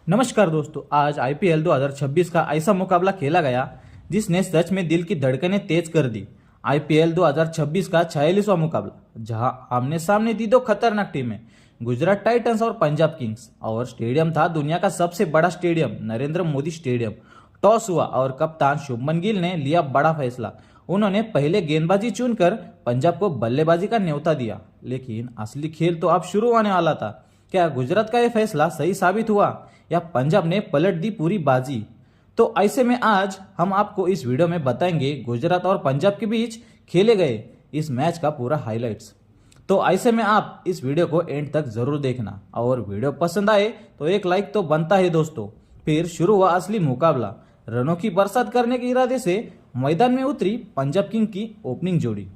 नमस्कार दोस्तों, आज आईपीएल 2026 का ऐसा मुकाबला खेला गया जिसने सच में दिल की धड़कनें तेज कर दी। आईपीएल 2026 का 46वां मुकाबला, जहां आमने सामने थी दो खतरनाक टीमें, गुजरात टाइटंस और पंजाब किंग्स। और स्टेडियम था दुनिया का सबसे बड़ा stadium, Narendra Modi stadium. Toss हुआ और कप्तान शुभमन गिल ने लिया बड़ा फैसला। उन्होंने पहले गेंदबाजी चुनकर पंजाब को बल्लेबाजी का न्योता दिया, लेकिन असली खेल तो अब शुरू होने वाला था। क्या गुजरात का यह फैसला सही साबित हुआ या पंजाब ने पलट दी पूरी बाजी? तो ऐसे में आज हम आपको इस वीडियो में बताएंगे गुजरात और पंजाब के बीच खेले गए इस मैच का पूरा हाइलाइट्स। तो ऐसे में आप इस वीडियो को एंड तक जरूर देखना, और वीडियो पसंद आए तो एक लाइक तो बनता है दोस्तों। फिर शुरू हुआ असली मुकाबला। रनों की बरसात करने के इरादे से मैदान में उतरी पंजाब किंग की ओपनिंग जोड़ी।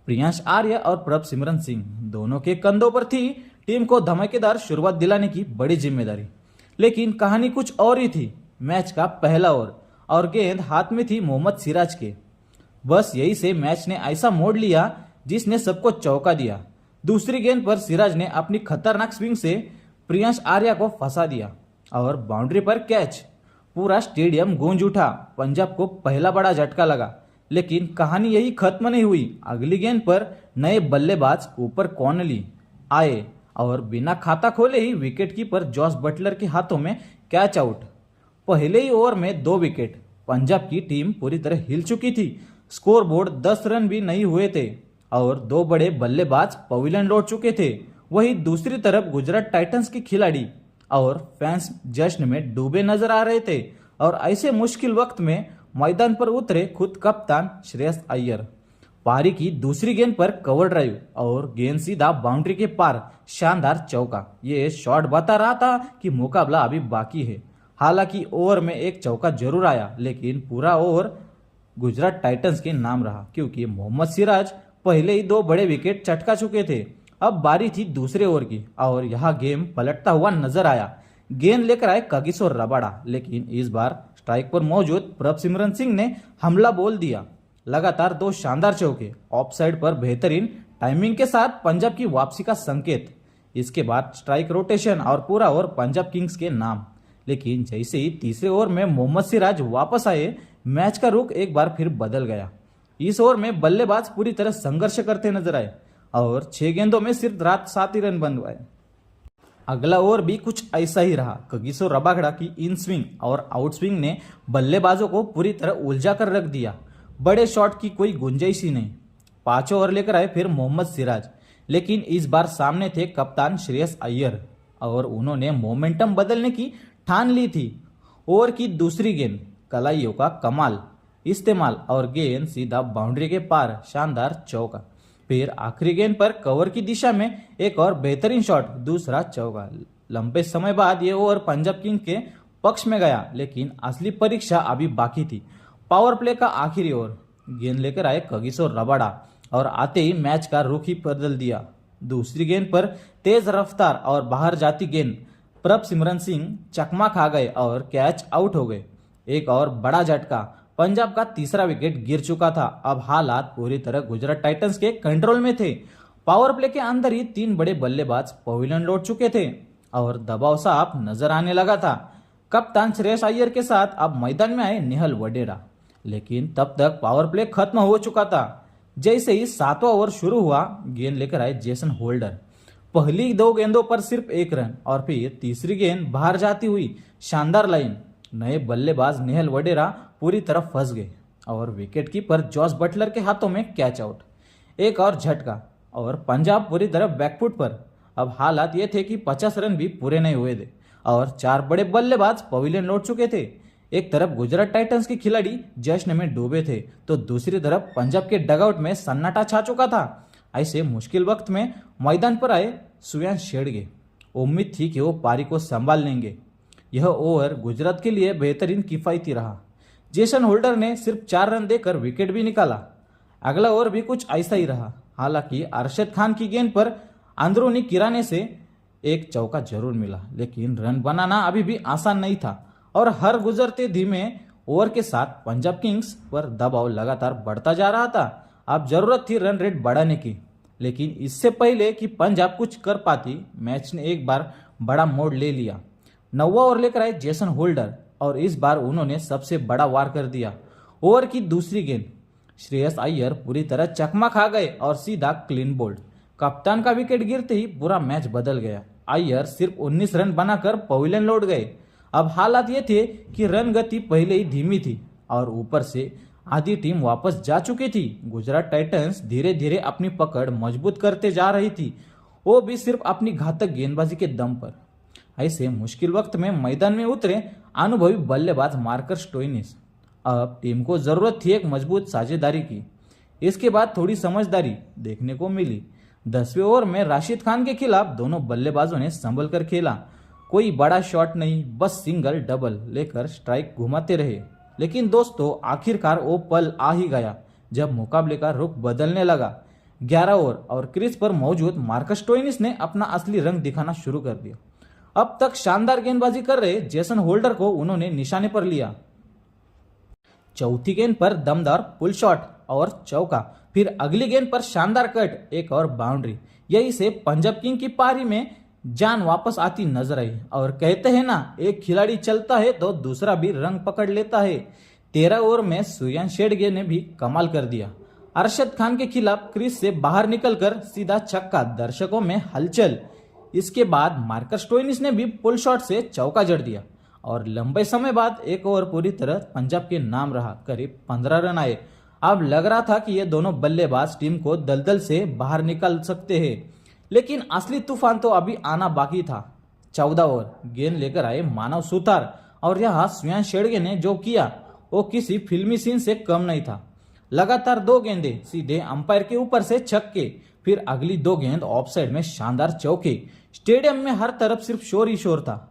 प्रियांश आर्य और प्रभसिमरन सिंह दोनों के कंधों पर थी टीम को धमाकेदार शुरुआत दिलाने की बड़ी जिम्मेदारी। लेकिन कहानी कुछ और ही थी। मैच का पहला ओवर और गेंद हाथ में थी मोहम्मद सिराज के। बस यही से मैच ने ऐसा मोड़ लिया जिसने सबको चौंका दिया। दूसरी गेंद पर सिराज ने अपनी खतरनाक स्विंग से प्रियांश आर्या को फंसा दिया और बाउंड्री पर कैच। पूरा स्टेडियम गूंज उठा। पंजाब को पहला बड़ा झटका लगा, लेकिन कहानी यही खत्म नहीं हुई। अगली गेंद पर नए बल्लेबाज ऊपर कॉर्नली आए और बिना खाता खोले ही विकेट कीपर जॉस बटलर के हाथों में कैच आउट। पहले ही ओवर में 2 विकेट। पंजाब की टीम पूरी तरह हिल चुकी थी। स्कोरबोर्ड 10 रन भी नहीं हुए थे और 2 बड़े बल्लेबाज पवेलियन लौट चुके थे। वहीं दूसरी तरफ गुजरात टाइटंस के खिलाड़ी और फैंस जश्न में डूबे नजर आ रहे थे। और ऐसे मुश्किल वक्त में मैदान पर उतरे खुद कप्तान श्रेयस अय्यर। पारी की दूसरी गेंद पर कवर ड्राइव और गेंद सीधा बाउंड्री के पार, शानदार चौका। ये शॉट बता रहा था कि मुकाबला अभी बाकी है। हालांकि ओवर में एक चौका जरूर आया, लेकिन पूरा ओवर गुजरात टाइटंस के नाम रहा, क्योंकि मोहम्मद सिराज पहले ही 2 बड़े विकेट चटका चुके थे। अब बारी थी दूसरे ओवर की और यहाँ गेम पलटता हुआ नजर आया। गेंद लेकर आए कगिसो रबाडा, लेकिन इस बार स्ट्राइक पर मौजूद प्रभसिमरन सिंह ने हमला बोल दिया। लगातार 2 शानदार चौके, ऑफसाइड पर बेहतरीन टाइमिंग के साथ पंजाब की वापसी का संकेत। इसके बाद स्ट्राइक रोटेशन और पूरा ओवर पंजाब किंग्स के नाम। लेकिन जैसे ही तीसरे ओवर में मोहम्मद सिराज वापस आए, मैच का रुख एक बार फिर बदल गया। इस ओवर में बल्लेबाज पूरी तरह संघर्ष करते नजर आए और 6 गेंदों में सिर्फ 7 ही रन बनवाए। अगला ओवर भी कुछ ऐसा ही रहा। कगिसो रबागड़ा की इन स्विंग और आउट स्विंग ने बल्लेबाजों को पूरी तरह उलझा कर रख दिया। बड़े शॉट की कोई गुंजाइश ही नहीं। 5 ओवर लेकर आए फिर मोहम्मद सिराज, लेकिन इस बार सामने थे कप्तान श्रेयस अय्यर और उन्होंने मोमेंटम बदलने की ठान ली थी। ओवर की दूसरी गेंद, कलाइयों का कमाल इस्तेमाल और गेंद सीधा बाउंड्री के पार, शानदार चौका। फिर आखिरी गेंद पर कवर की दिशा में एक और बेहतरीन शॉट, दूसरा चौका। लंबे समय बाद ये ओवर पंजाब किंग के पक्ष में गया, लेकिन असली परीक्षा अभी बाकी थी। पावर प्ले का आखिरी ओवर, गेंद लेकर आए कगिसो रबाडा और आते ही मैच का रुख ही बदल दिया। दूसरी गेंद पर तेज रफ्तार और बाहर जाती गेंद, प्रभसिमरन सिंह चकमा खा गए और कैच आउट हो गए। एक और बड़ा झटका, पंजाब का तीसरा विकेट गिर चुका था। अब हालात पूरी तरह गुजरात टाइटंस के कंट्रोल में थे। पावर प्ले के अंदर ही 3 बड़े बल्लेबाज पवेलियन लौट चुके थे और दबाव साफ नजर आने लगा था। कप्तान श्रेयस अय्यर के साथ अब मैदान में आए नेहल वडेरा, लेकिन तब तक पावर प्ले खत्म हो चुका था। जैसे ही 7वां ओवर शुरू हुआ, गेंद लेकर आए जेसन होल्डर। पहली 2 गेंदों पर सिर्फ 1 रन और फिर तीसरी गेंद बाहर जाती हुई शानदार लाइन। नए बल्लेबाज नेहल वडेरा पूरी तरह फंस गए और विकेट कीपर जॉस बटलर के हाथों में कैच आउट। एक और झटका और पंजाब पूरी तरह बैकफुट पर। अब हालात ये थे कि 50 रन भी पूरे नहीं हुए थे और 4 बड़े बल्लेबाज पवेलियन लौट चुके थे। एक तरफ गुजरात टाइटंस के खिलाड़ी जश्न में डूबे थे, तो दूसरी तरफ पंजाब के डगआउट में सन्नाटा छा चुका था। ऐसे मुश्किल वक्त में मैदान पर आए सुयांश शेड़गे। उम्मीद थी कि वो पारी को संभाल लेंगे। यह ओवर गुजरात के लिए बेहतरीन किफायती रहा। जेसन होल्डर ने सिर्फ 4 रन देकर विकेट भी निकाला। अगला ओवर भी कुछ ऐसा ही रहा। हालांकि अरशद खान की गेंद पर अंदरूनी किराने से एक चौका जरूर मिला, लेकिन रन बनाना अभी भी आसान नहीं था और हर गुजरते धीमे ओवर के साथ पंजाब किंग्स पर दबाव लगातार बढ़ता जा रहा था। अब जरूरत थी रन रेट बढ़ाने की, लेकिन इससे पहले कि पंजाब कुछ कर पाती, मैच ने एक बार बड़ा मोड़ ले लिया। 9वां ओवर लेकर आए जेसन होल्डर और इस बार उन्होंने सबसे बड़ा वार कर दिया। ओवर की दूसरी गेंद श्रेयस अय्यर पूरी तरह चकमा खा गए और सीधा क्लीन बोल्ड। कप्तान का विकेट गिरते ही पूरा मैच बदल गया। अय्यर सिर्फ 19 रन बनाकर पवेलियन लौट गए। अब हालात ये थे कि रन गति पहले ही धीमी थी और ऊपर से आधी टीम वापस जा चुकी थी। गुजरात टाइटंस धीरे धीरे अपनी पकड़ मजबूत करते जा रही थी, वो भी सिर्फ अपनी घातक गेंदबाजी के दम पर। ऐसे मुश्किल वक्त में मैदान में उतरे अनुभवी बल्लेबाज मार्कस स्टोइनिस। अब टीम को जरूरत थी एक मजबूत साझेदारी की। इसके बाद थोड़ी समझदारी देखने को मिली। 10वें ओवर में राशिद खान के खिलाफ दोनों बल्लेबाजों ने संभल कर खेला। कोई बड़ा शॉट नहीं, बस सिंगल डबल लेकर स्ट्राइक घुमाते रहे। लेकिन दोस्तों आखिरकार वो पल आ ही गया जब मुकाबले का रुख बदलने लगा। 11 ओवर और क्रीज पर मौजूद मार्कस स्टोइनिस ने अपना असली रंग दिखाना शुरू कर दिया। अब तक शानदार गेंदबाजी कर रहे जेसन होल्डर को उन्होंने निशाने पर लिया। चौथी गेंद पर दमदार पुल शॉट और चौका, फिर अगली गेंद पर शानदार कट, एक और बाउंड्री। यही से पंजाब किंग की पारी में जान वापस आती नजर आई। और कहते हैं ना, एक खिलाड़ी चलता है तो दूसरा भी रंग पकड़ लेता है। 13 ओवर में सुयान शेडगे ने भी कमाल कर दिया। अरशद खान के खिलाफ क्रीज से बाहर निकलकर सीधा छक्का, दर्शकों में हलचल। इसके बाद मार्कस स्टोइनिस ने भी पुल शॉट से चौका जड़ दिया और लंबे समय बाद एक ओवर पूरी तरह पंजाब के नाम रहा। करीब 15 रन आए। अब लग रहा था कि ये दोनों बल्लेबाज टीम को दलदल से बाहर निकाल सकते हैं, लेकिन असली तूफान तो अभी आना बाकी था। 14 ओवर गेंद लेकर आए मानव सुतार और यहाँ सुयान शेडगे ने जो किया वो किसी फिल्मी सीन से कम नहीं था। लगातार 2 गेंदें सीधे अंपायर के ऊपर से छक्के, फिर अगली 2 गेंद ऑफसाइड में शानदार चौके। स्टेडियम में हर तरफ सिर्फ शोर ही शोर था।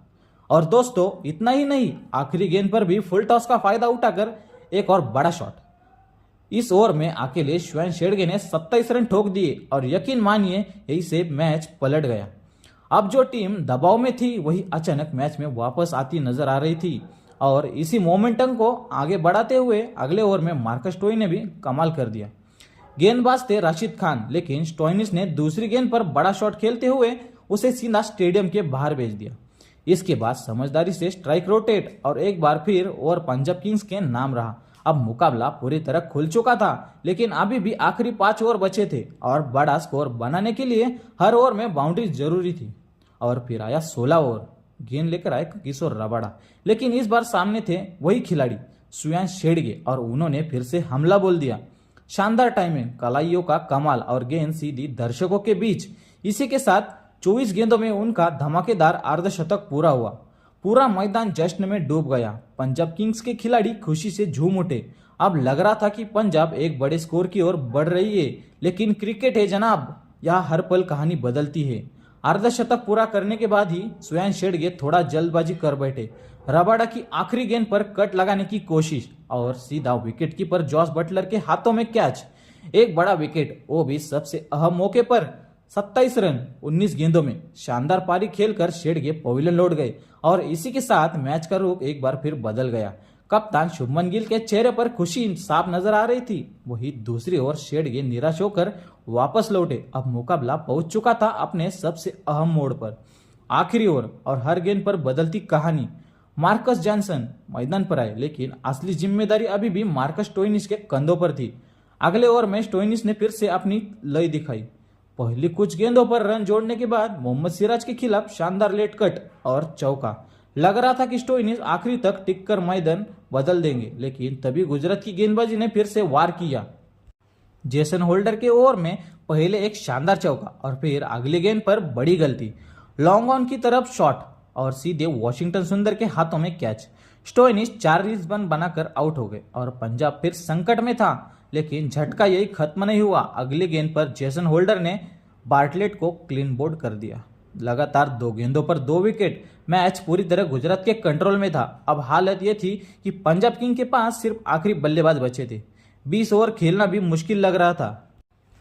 और दोस्तों इतना ही नहीं, आखिरी गेंद पर भी फुल टॉस का फायदा उठाकर एक और बड़ा शॉट। इस ओवर में अकेले सुयान शेडगे ने 27 रन ठोक दिए और यकीन मानिए यही से मैच पलट गया। अब जो टीम दबाव में थी वही अचानक मैच में वापस आती नजर आ रही थी और इसी मोमेंटम को आगे बढ़ाते हुए अगले ओवर में मार्कस स्टोइनिस ने भी कमाल कर दिया। गेंदबाज थे राशिद खान, लेकिन स्टोइनिस ने दूसरी गेंद पर बड़ा शॉट खेलते हुए उसे सीधा स्टेडियम के बाहर भेज दिया। इसके बाद समझदारी से स्ट्राइक रोटेट और एक बार फिर ओवर पंजाब किंग्स के नाम रहा। अब मुकाबला पूरी तरह खुल चुका था, लेकिन अभी भी आखिरी 5 ओवर बचे थे और बड़ा स्कोर बनाने के लिए हर ओवर में बाउंड्री जरूरी थी। और फिर आया 16 ओवर। गेंद लेकर आए किशोर रबाडा, लेकिन इस बार सामने थे वही खिलाड़ी सुयान शेडगे और उन्होंने फिर से हमला बोल दिया। शानदार टाइमिंग, कलाइयों का कमाल और गेंद सीधी दर्शकों के बीच। इसी के साथ 24 गेंदों में उनका धमाकेदार अर्धशतक पूरा हुआ। पूरा मैदान जश्न में डूब गया। पंजाब किंग्स के खिलाड़ी खुशी से झूम उठे। अब लग रहा था कि पंजाब एक बड़े स्कोर की ओर बढ़ रही है, लेकिन क्रिकेट है जनाब, यहाँ हर पल कहानी बदलती है। अर्धशतक पूरा करने के बाद ही सुयान शेडगे थोड़ा जल्दबाजी कर बैठे। रबाडा की आखिरी गेंद पर कट लगाने की कोशिश और सीधा विकेट कीपर जॉस बटलर के हाथों में कैच। एक बड़ा विकेट, वो भी सबसे अहम मौके पर। 27 रन 19 गेंदों में शानदार पारी खेलकर शेडगे पवेलियन लौट गए और इसी के साथ मैच का रुख एक बार फिर बदल गया। कप्तान शुभमन गिल के चेहरे पर खुशी साफ नजर आ रही थी। वही दूसरी ओर शेडगे निराश होकर वापस लौटे। अब मुकाबला पहुंच चुका था अपने सबसे अहम मोड़ पर। आखिरी ओवर और हर गेंद पर बदलती कहानी। मार्कस जॉनसन मैदान पर आए, लेकिन असली जिम्मेदारी अभी भी मार्कस स्टोइनिस के कंधों पर थी। अगले ओवर में स्टोइनिस ने फिर से अपनी लय दिखाई। पहली कुछ गेंदों पर रन जोड़ने के बाद मोहम्मद सिराज के खिलाफ शानदार लेट कट और चौका। लग रहा था कि स्टोइनिस आखिरी तक टिककर मैदान बदल देंगे, लेकिन तभी गुजरात की गेंदबाजी ने फिर से वार किया। जेसन होल्डर के ओवर में पहले एक शानदार चौका और फिर अगली गेंद पर बड़ी गलती। लॉन्ग ऑन की तरफ शॉट और सीधे वॉशिंगटन सुंदर के हाथों में कैच। स्टोइनिस 4 रन बनाकर आउट हो गए और पंजाब फिर संकट में था। लेकिन झटका यही खत्म नहीं हुआ। अगली गेंद पर जेसन होल्डर ने बार्टलेट को क्लीन बोल्ड कर दिया। लगातार 2 गेंदों पर 2 विकेट। मैच पूरी तरह गुजरात के कंट्रोल में था। अब हालत यह थी कि पंजाब किंग के पास सिर्फ आखिरी बल्लेबाज बचे थे। 20 ओवर खेलना भी मुश्किल लग रहा था।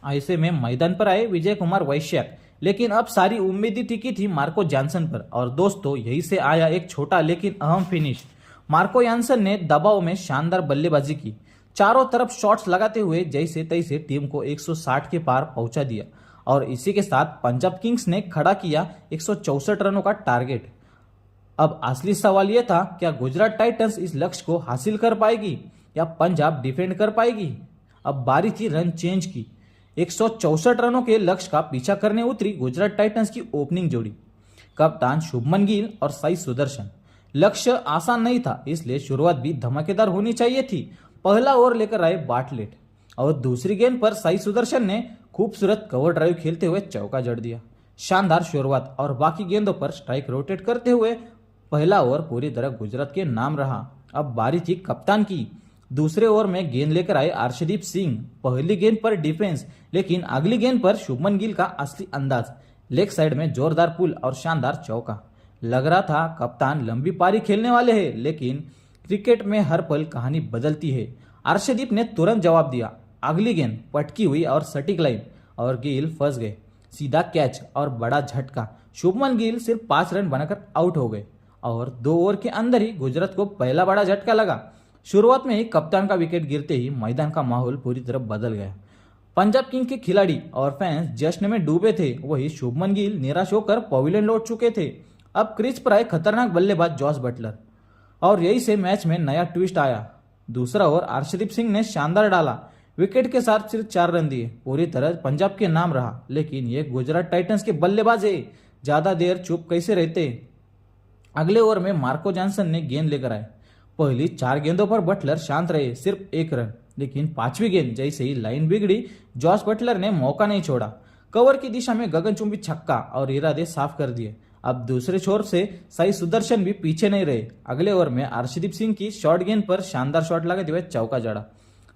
ऐसे में मैदान पर आए विजय कुमार वैश्यक, लेकिन अब सारी उम्मीदें टिकी थी मार्को जॉनसन पर। और दोस्तों यही से आया एक छोटा लेकिन अहम फिनिश। मार्को जॉनसन ने दबाव में शानदार बल्लेबाजी की। चारों तरफ शॉट्स लगाते हुए जैसे तैसे टीम को 160 के पार पहुंचा दिया और इसी के साथ पंजाब किंग्स ने खड़ा किया 164 रनों का टारगेट। अब असली सवाल यह था, क्या गुजरात टाइटंस इस लक्ष्य को हासिल कर पाएगी या पंजाब डिफेंड कर पाएगी। अब बारी थी रन चेंज की। 164 रनों के लक्ष्य का पीछा करने उतरी गुजरात टाइटंस की ओपनिंग जोड़ी, कप्तान शुभमन गिल और साई सुदर्शन। लक्ष्य आसान नहीं था, इसलिए शुरुआत भी धमाकेदार होनी चाहिए थी। पहला ओवर लेकर आए बाटलेट और दूसरी गेंद पर साई सुदर्शन ने खूबसूरत कवर ड्राइव खेलते हुए चौका जड़ दिया। शानदार शुरुआत और बाकी गेंदों पर स्ट्राइक रोटेट करते हुए पहला ओवर पूरी तरह गुजरात के नाम रहा। अब बारी थी कप्तान की। दूसरे ओवर में गेंद लेकर आए अर्शदीप सिंह। पहली गेंद पर डिफेंस, लेकिन अगली गेंद पर शुभमन गिल का असली अंदाज। लेग साइड में जोरदार पुल और शानदार चौका। लग रहा था कप्तान लंबी पारी खेलने वाले हैं, लेकिन क्रिकेट में हर पल कहानी बदलती है। अर्शदीप ने तुरंत जवाब दिया। अगली गेंद पटकी हुई और सटीक लाइन, और गिल फंस गए। सीधा कैच और बड़ा झटका। शुभमन गिल सिर्फ 5 रन बनाकर आउट हो गए और 2 ओवर के अंदर ही गुजरात को पहला बड़ा झटका लगा। शुरुआत में ही कप्तान का विकेट गिरते ही मैदान का माहौल पूरी तरह बदल गया। पंजाब किंग के खिलाड़ी और फैंस जश्न में डूबे थे। वही शुभमन गिल निराश होकर पवेलियन लौट चुके थे। अब क्रीज पर आए खतरनाक बल्लेबाज जॉस बटलर, और यही से मैच में नया ट्विस्ट आया। दूसरा ओवर अर्शदीप सिंह ने शानदार डाला। विकेट के साथ सिर्फ 4 रन दिए। पूरी तरह पंजाब के नाम रहा, लेकिन ये गुजरात टाइटंस के बल्लेबाज है, ज्यादा देर चुप कैसे रहते। अगले ओवर में मार्को जॉनसन ने गेंद लेकर आए। पहली 4 गेंदों पर बटलर शांत रहे, सिर्फ 1 रन। लेकिन 5वीं गेंद जैसे ही लाइन बिगड़ी, जॉस बटलर ने मौका नहीं छोड़ा। कवर की दिशा में गगनचुंबी छक्का और इरादे साफ कर दिए। अब दूसरे छोर से साई सुदर्शन भी पीछे नहीं रहे। अगले ओवर में अर्शदीप सिंह की शॉर्ट गेंद पर शानदार शॉट लगाते हुए चौका जड़ा।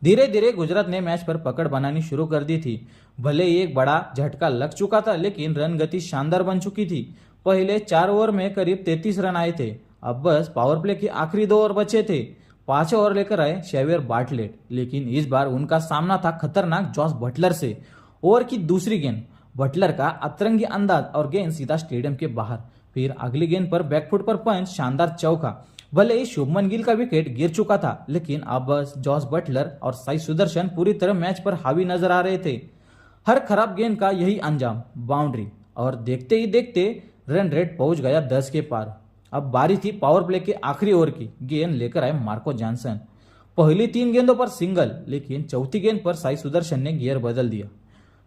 धीरे धीरे गुजरात ने मैच पर पकड़ बनानी शुरू कर दी थी। भले ही एक बड़ा झटका लग चुका था, लेकिन रन गति शानदार बन चुकी थी। पहले 4 ओवर में करीब 33 रन आए थे। अब बस पावर प्ले के आखिरी 2 ओवर बचे थे। 5 ओवर लेकर आए शेवियर बाटलेट, लेकिन इस बार उनका सामना था खतरनाक जॉस बटलर से। ओवर की दूसरी गेंद, बटलर का अतरंगी अंदाज और गेंद सीधा स्टेडियम के बाहर। फिर अगली गेंद पर बैकफुट पर पंच, शानदार चौका। भले ही शुभमन गिल का विकेट गिर चुका था, लेकिन अब बस जॉस बटलर और साई सुदर्शन पूरी तरह मैच पर हावी नजर आ रहे थे। हर खराब गेंद का यही अंजाम, बाउंड्री, और देखते ही देखते रन रेट पहुंच गया 10 के पार। अब बारी थी पावर प्ले के आखिरी ओवर की। गेंद लेकर आए मार्को जॉनसन। पहली 3 गेंदों पर सिंगल, लेकिन चौथी गेंद पर साई सुदर्शन ने गियर बदल दिया।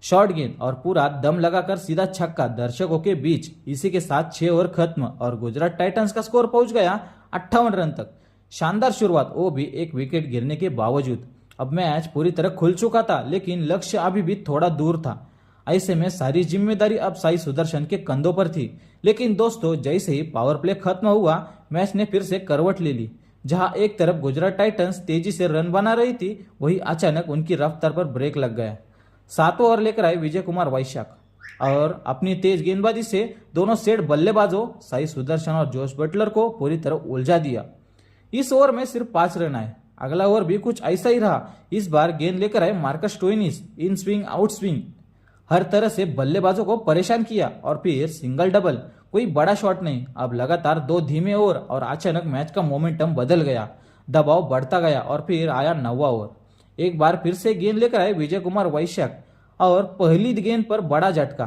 शॉर्ट गेंद और पूरा दम लगाकर सीधा छक्का दर्शकों के बीच। इसी के साथ 6 ओवर खत्म और गुजरात टाइटंस का स्कोर पहुंच गया 58 रन तक। शानदार शुरुआत, वो भी एक विकेट गिरने के बावजूद। अब मैच पूरी तरह खुल चुका था, लेकिन लक्ष्य अभी भी थोड़ा दूर था। ऐसे में सारी जिम्मेदारी अब साई सुदर्शन के कंधों पर थी। लेकिन दोस्तों, जैसे ही पावर प्ले खत्म हुआ, मैच ने फिर से करवट ले ली। जहां एक तरफ गुजरात टाइटंस तेजी से रन बना रही थी, वहीं अचानक उनकी रफ्तार पर ब्रेक लग गया। 7 ओवर लेकर आए विजय कुमार वैशाख और अपनी तेज गेंदबाजी से दोनों सेट बल्लेबाजों साई सुदर्शन और जोश बटलर को पूरी तरह उलझा दिया। इस ओवर में सिर्फ 5 रन आए। अगला ओवर भी कुछ ऐसा ही रहा। इस बार गेंद लेकर आए Marcus Stoinis. In swing out swing, हर तरह से बल्लेबाजों को परेशान किया। और फिर सिंगल डबल, कोई बड़ा शॉट नहीं। अब लगातार 2 धीमे ओवर और अचानक मैच का मोमेंटम बदल गया। दबाव बढ़ता गया और फिर आया 9वां ओवर। एक बार फिर से गेंद लेकर आए विजय कुमार वैशाख और पहली गेंद पर बड़ा झटका।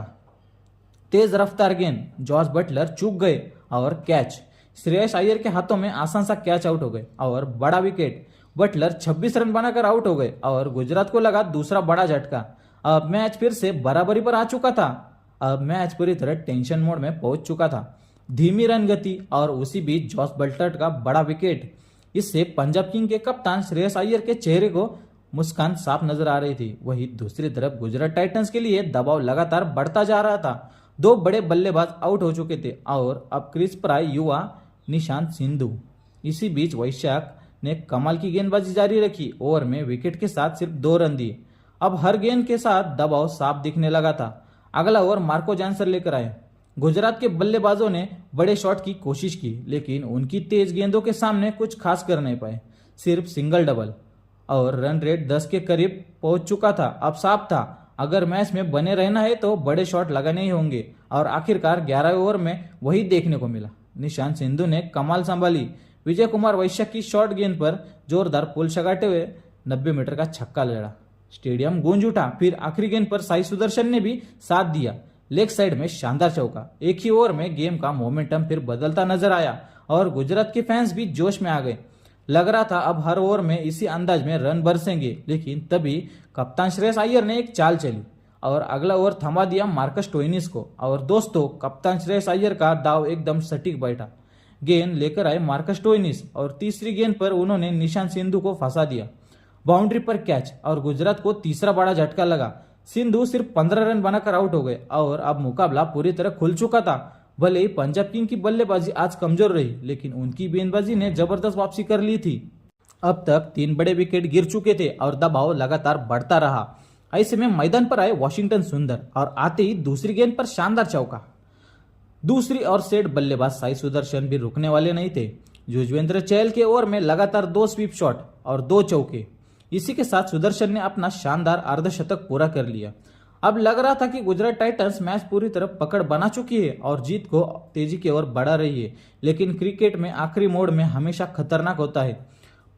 तेज रफ्तार गेंद, जॉस बटलर चूक गए और कैच। श्रेयस अय्यर के हाथों में आसान सा कैच आउट हो गए और बड़ा विकेट। बटलर 26 रन बनाकर आउट हो गए और गुजरात को लगा दूसरा बड़ा झटका। अब मैच फिर से बराबरी पर आ चुका था। अब मैच पूरी तरह टेंशन मोड में पहुंच चुका था। धीमी रन गति और उसी बीच जॉस बटलर का बड़ा विकेट। इससे पंजाब किंग के कप्तान श्रेयस अय्यर के चेहरे को मुस्कान साफ नजर आ रही थी। वहीं दूसरी तरफ गुजरात टाइटंस के लिए दबाव लगातार बढ़ता जा रहा था। 2 बड़े बल्लेबाज आउट हो चुके थे और अब क्रीज पर आए युवा निशांत सिंधु। इसी बीच वैशाख ने कमाल की गेंदबाजी जारी रखी। ओवर में विकेट के साथ सिर्फ 2 रन दिए। अब हर गेंद के साथ दबाव साफ दिखने लगा था। अगला ओवर मार्को जॉनसन लेकर आए। गुजरात के बल्लेबाजों ने बड़े शॉट की कोशिश की, लेकिन उनकी तेज गेंदों के सामने कुछ खास कर नहीं पाए। सिर्फ सिंगल डबल और रन रेट 10 के करीब पहुंच चुका था। अब साफ था, अगर मैच में बने रहना है तो बड़े शॉट लगाने ही होंगे। और आखिरकार 11 ओवर में वही देखने को मिला। निशांत सिंधु ने कमाल संभाली। विजय कुमार वैशाख की शॉर्ट गेंद पर जोरदार पुल चगाते हुए 90 मीटर का छक्का लड़ा। स्टेडियम गूंज उठा। फिर आखिरी गेंद पर साई सुदर्शन ने भी साथ दिया। लेग साइड में शानदार चौका। एक ही ओवर में गेम का मोमेंटम फिर बदलता नजर आया और गुजरात के फैंस भी जोश में आ गए। लग रहा था अब हर ओवर में इसी अंदाज में रन बरसेंगे, लेकिन तभी कप्तान श्रेयस अय्यर ने एक चाल चली और अगला ओवर थमा दिया मार्कस स्टोइनिस को। और दोस्तों, कप्तान श्रेयस अय्यर का दाव एकदम सटीक बैठा। गेंद लेकर आए मार्कस स्टोइनिस और तीसरी गेंद पर उन्होंने निशांत सिंधु को फंसा दिया। बाउंड्री पर कैच और गुजरात को तीसरा बड़ा झटका लगा। सिंधु सिर्फ 15 रन बनाकर आउट हो गए और अब मुकाबला पूरी तरह खुल चुका था। भले ही पंजाब किंग की बल्लेबाजी आज कमजोर रही, लेकिन उनकी गेंदबाजी ने जबरदस्त वापसी कर ली थी। अब तक 3 बड़े विकेट गिर चुके थे और दबाव लगातार बढ़ता रहा। ऐसे में मैदान पर आए वॉशिंगटन सुंदर और आते ही दूसरी गेंद पर शानदार चौका। दूसरी और सेट बल्लेबाज साई सुदर्शन भी रुकने वाले नहीं थे। युजवेंद्र चहल के ओवर में लगातार 2 स्वीप शॉट और 2 चौके। इसी के साथ सुदर्शन ने अपना शानदार अर्धशतक पूरा कर लिया। अब लग रहा था कि गुजरात टाइटंस मैच पूरी तरह पकड़ बना चुकी है और जीत को तेजी की ओर बढ़ा रही है, लेकिन क्रिकेट में आखिरी मोड़ में हमेशा खतरनाक होता है।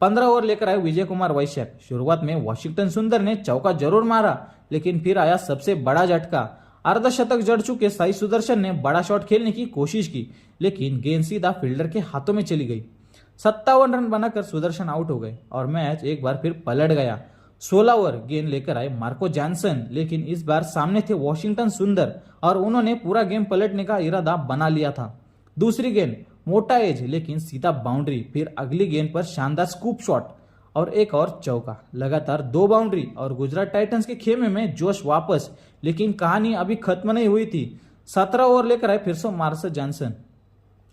15 ओवर लेकर आए विजय कुमार वैश्यक। शुरुआत में वॉशिंगटन सुंदर ने चौका जरूर मारा, लेकिन फिर आया सबसे बड़ा झटका। अर्धशतक जड़ चुके साई सुदर्शन ने बड़ा शॉट खेलने की कोशिश की, लेकिन गेंद सीधा फील्डर के हाथों में चली गई। 57 रन बनाकर सुदर्शन आउट हो गए और मैच एक बार फिर पलट गया। 16 ओवर गेंद लेकर आए मार्को जॉनसन, लेकिन इस बार सामने थे वॉशिंगटन सुंदर और उन्होंने पूरा गेम पलटने का इरादा बना लिया था। दूसरी गेंद मोटा एज, लेकिन सीधा बाउंड्री। फिर अगली गेंद पर शानदार स्कूप शॉट और एक और चौका। लगातार 2 बाउंड्री और गुजरात टाइटंस के खेमे में जोश वापस, लेकिन कहानी अभी खत्म नहीं हुई थी। 17 ओवर लेकर आए फिर से मार्कस जॉनसन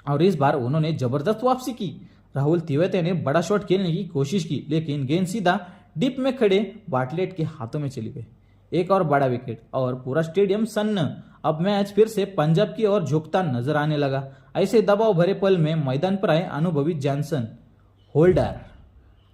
और इस बार उन्होंने जबरदस्त वापसी की। राहुल तिवेती ने बड़ा शॉट खेलने की कोशिश की, लेकिन गेंद सीधा डिप में खड़े बाटलेट के हाथों में चली गई। एक और बड़ा विकेट और पूरा स्टेडियम सन्न। अब मैच फिर से पंजाब की ओर झुकता नजर आने लगा। ऐसे दबाव भरे पल में मैदान पर आए अनुभवी जॉनसन होल्डर।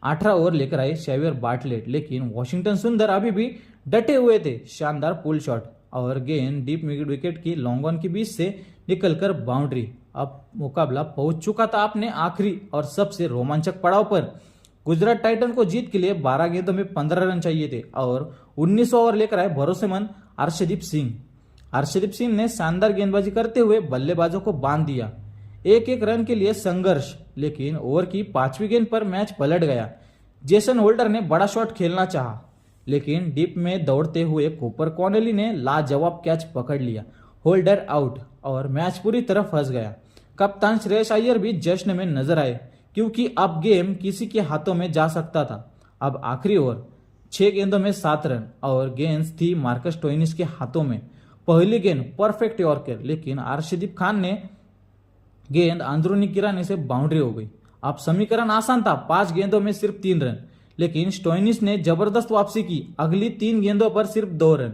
18 ओवर लेकर आए शेवियर बाटलेट, लेकिन वॉशिंगटन सुंदर अभी भी डटे हुए थे। शानदार पुल शॉट और गेंद डीप मिड विकेट की लॉन्ग ऑन के बीच से निकलकर बाउंड्री। अब मुकाबला पहुंच चुका था अपने आखिरी और सबसे रोमांचक पड़ाव पर। गुजरात टाइटन को जीत के लिए 12 गेंदों में 15 रन चाहिए थे और 19 ओवर लेकर आए भरोसेमंद अर्शदीप सिंह। अर्शदीप सिंह ने शानदार गेंदबाजी करते हुए बल्लेबाजों को बांध दिया। एक रन के लिए संघर्ष, लेकिन ओवर की 5वीं गेंद पर मैच पलट गया। जेसन होल्डर ने बड़ा शॉट खेलना चाहा, लेकिन डीप में दौड़ते हुए कूपर कॉनेली ने लाजवाब कैच पकड़ लिया। होल्डर आउट और मैच पूरी तरह फंस गया। कप्तान श्रेयस अय्यर भी जश्न में नजर आए, क्योंकि अब गेम किसी के हाथों में जा सकता था। अब आखिरी ओवर 6 गेंदों में 7 रन और गेंद थी मार्कस स्टोइनिस के हाथों में। पहली गेंद परफेक्ट यॉर्कर, लेकिन अर्शदीप खान ने गेंद अंदरूनी गिराने से बाउंड्री हो गई। अब समीकरण आसान था, 5 गेंदों में सिर्फ 3 रन, लेकिन स्टोइनिस ने जबरदस्त वापसी की। अगली 3 गेंदों पर सिर्फ 2 रन।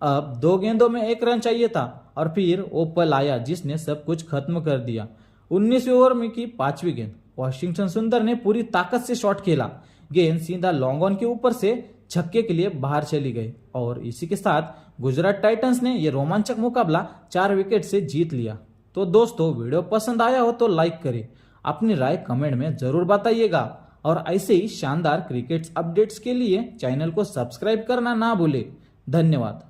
अब 2 गेंदों में 1 रन चाहिए था और फिर ओपल आया जिसने सब कुछ खत्म कर दिया। 19वें ओवर में की 5वीं गेंद वॉशिंगटन सुंदर ने पूरी ताकत से शॉट खेला। गेंद सीधा लॉन्ग ऑन के ऊपर से छक्के के लिए बाहर चली गई और इसी के साथ गुजरात टाइटंस ने यह रोमांचक मुकाबला 4 विकेट से जीत लिया। तो दोस्तों, वीडियो पसंद आया हो तो लाइक करें, अपनी राय कमेंट में जरूर बताइएगा और ऐसे ही शानदार क्रिकेट अपडेट्स के लिए चैनल को सब्सक्राइब करना ना भूले। धन्यवाद।